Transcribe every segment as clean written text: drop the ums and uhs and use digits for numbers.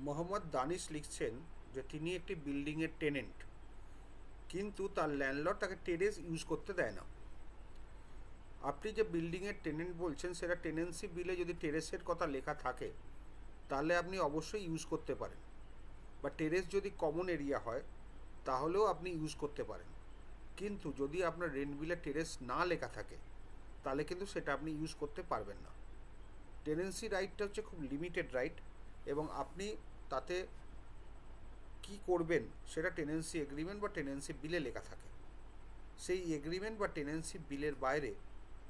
মোহাম্মদ দানিশ লিখছেন যে তিনি একটি বিল্ডিংয়ের টেনেন্ট, কিন্তু তার ল্যান্ডলর্ড তাকে টেরেস ইউজ করতে দেয় না। আপনি যে বিল্ডিংয়ের টেনেন্ট বলছেন সেটা টেনেন্সি বিলে যদি টেরেসের কথা লেখা থাকে তাহলে আপনি অবশ্যই ইউজ করতে পারেন, বা টেরেস যদি কমন এরিয়া হয় তাহলেও আপনি ইউজ করতে পারেন। কিন্তু যদি আপনার রেন্ট বিলে টেরেস না লেখা থাকে তাহলে কিন্তু সেটা আপনি ইউজ করতে পারবেন না। টেনেন্সি রাইটটা হচ্ছে খুব লিমিটেড রাইট, এবং আপনি তাতে কি করবেন সেটা টেনেন্সি এগ্রিমেন্ট বা টেনেন্সি বিলে লেখা থাকে। সেই এগ্রিমেন্ট বা টেনেন্সি বিলের বাইরে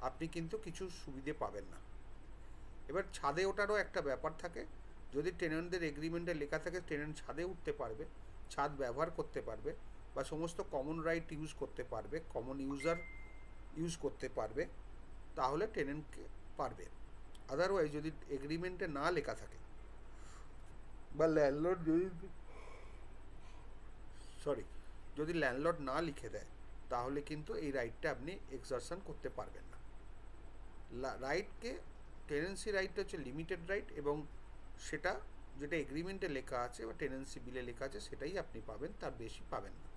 আপনি কিন্তু কিছু সুবিধে পাবেন না। এবার ছাদে ওঠারও একটা ব্যাপার থাকে। যদি টেনেন্টদের এগ্রিমেন্টে লেখা থাকে টেনেন্ট ছাদে উঠতে পারবে, ছাদ ব্যবহার করতে পারবে, বা সমস্ত কমন রাইট ইউজ করতে পারবে, কমন ইউজার ইউজ করতে পারবে, তাহলে টেনেন্টকে পারবে। আদারওয়াইজ যদি এগ্রিমেন্টে না লেখা থাকে বা ল্যান্ডলর্ড যদি ল্যান্ডলর্ড না লিখে দেয় তাহলে কিন্তু এই রাইটটা আপনি এক্সারশন করতে পারবেন না। রাইটকে টেনেন্সি রাইটটা হচ্ছে লিমিটেড রাইট, এবং সেটা যেটা এগ্রিমেন্টে লেখা আছে বা টেনেন্সি বিলে লেখা আছে সেটাই আপনি পাবেন, তার বেশি পাবেন না।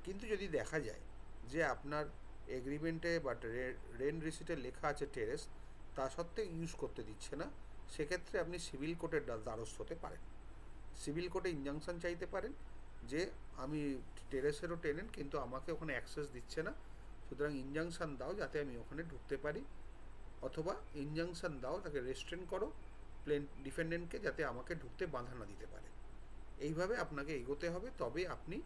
কিন্তু যদি দেখা যায় যে আপনার এগ্রিমেন্টে বা রেন্ট রিসিটে লেখা আছে টেরেস, তা সত্ত্বেও ইউজ করতে দিচ্ছে না, সেক্ষেত্রে আপনি সিভিল কোর্টের দ্বারস্থ হতে পারেন। সিভিল কোর্টে ইনজাংশন চাইতে পারেন যে আমি টেরেসেরও টেনেন্ট, কিন্তু আমাকে ওখানে অ্যাক্সেস দিচ্ছে না, সুতরাং ইনজাংশন দাও যাতে আমি ওখানে ঢুকতে পারি, অথবা ইনজাংশন দাও, তাকে রেস্ট্রেন করো ডিফেন্ডেন্টকে, যাতে আমাকে ঢুকতে বাধা না দিতে পারে। এইভাবে আপনাকে এগোতে হবে, তবে আপনি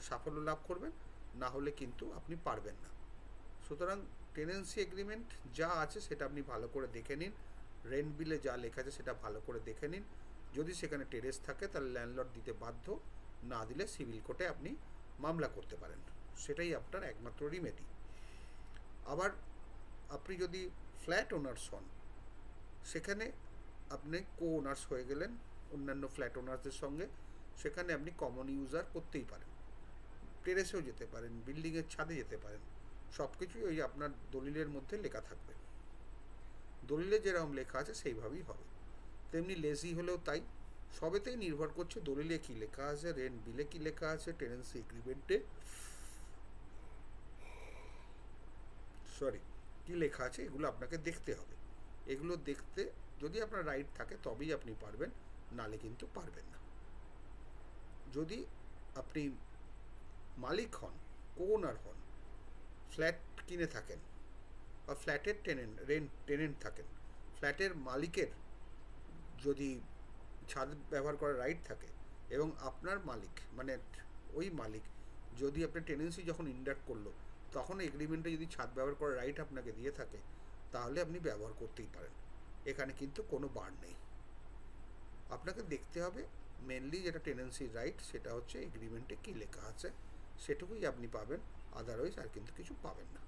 সাফল্য লাভ করবেন, না হলে কিন্তু আপনি পারবেন না। সুতরাং টেনেন্সি এগ্রিমেন্ট যা আছে সেটা আপনি ভালো করে দেখে নিন, রেন্ট বিলে যা লেখা আছে সেটা ভালো করে দেখে নিন। যদি সেখানে টেরেস থাকে তাহলে ল্যান্ডলর্ড দিতে বাধ্য, না দিলে সিভিল কোর্টে আপনি মামলা করতে পারেন, সেটাই আপনার একমাত্র রিমেডি। আবার আপনি যদি ফ্ল্যাট ওনার্স হন, সেখানে আপনি কো ওনার্স হয়ে গেলেন অন্যান্য ফ্ল্যাট ওনার্সদের সঙ্গে, সেখানে আপনি কমন ইউজার করতেই পারেন, টেরেসেও যেতে পারেন, বিল্ডিংয়ের ছাদে যেতে পারেন, সব কিছুই ওই আপনার দলিলের মধ্যে লেখা থাকবে। দলিলে যেরকম লেখা আছে সেইভাবেই হবে। তেমনি লেজি হলেও তাই, সবেতেই নির্ভর করছে দলিলে কী লেখা আছে, রেন্ট বিলে কী লেখা আছে, টেনেন্সি এগ্রিমেন্টে কী লেখা আছে, এগুলো আপনাকে দেখতে হবে। এগুলো দেখতে যদি আপনার রাইট থাকে তবেই আপনি পারবেন, নালে কিন্তু পারবেন না। যদি আপনি মালিক হন, কো ওনার হন, ফ্ল্যাট কিনে থাকেন, বা ফ্ল্যাটের টেনেন্ট থাকেন, ফ্ল্যাটের মালিকের যদি ছাদ ব্যবহার করার রাইট থাকে, এবং আপনার মালিক মানে ওই মালিক যদি আপনার টেনেন্সি যখন ইন্ডাক্ট করলো তখন এগ্রিমেন্টে যদি ছাদ ব্যবহার করার রাইট আপনাকে দিয়ে থাকে, তাহলে আপনি ব্যবহার করতেই পারেন, এখানে কিন্তু কোনো বার নেই। আপনাকে দেখতে হবে মেনলি যেটা টেনেন্সির রাইট সেটা হচ্ছে এগ্রিমেন্টে কী লেখা আছে, সেটুকুই আপনি পাবেন, আদারওয়াইজ আর কিন্তু কিছু পাবেন না।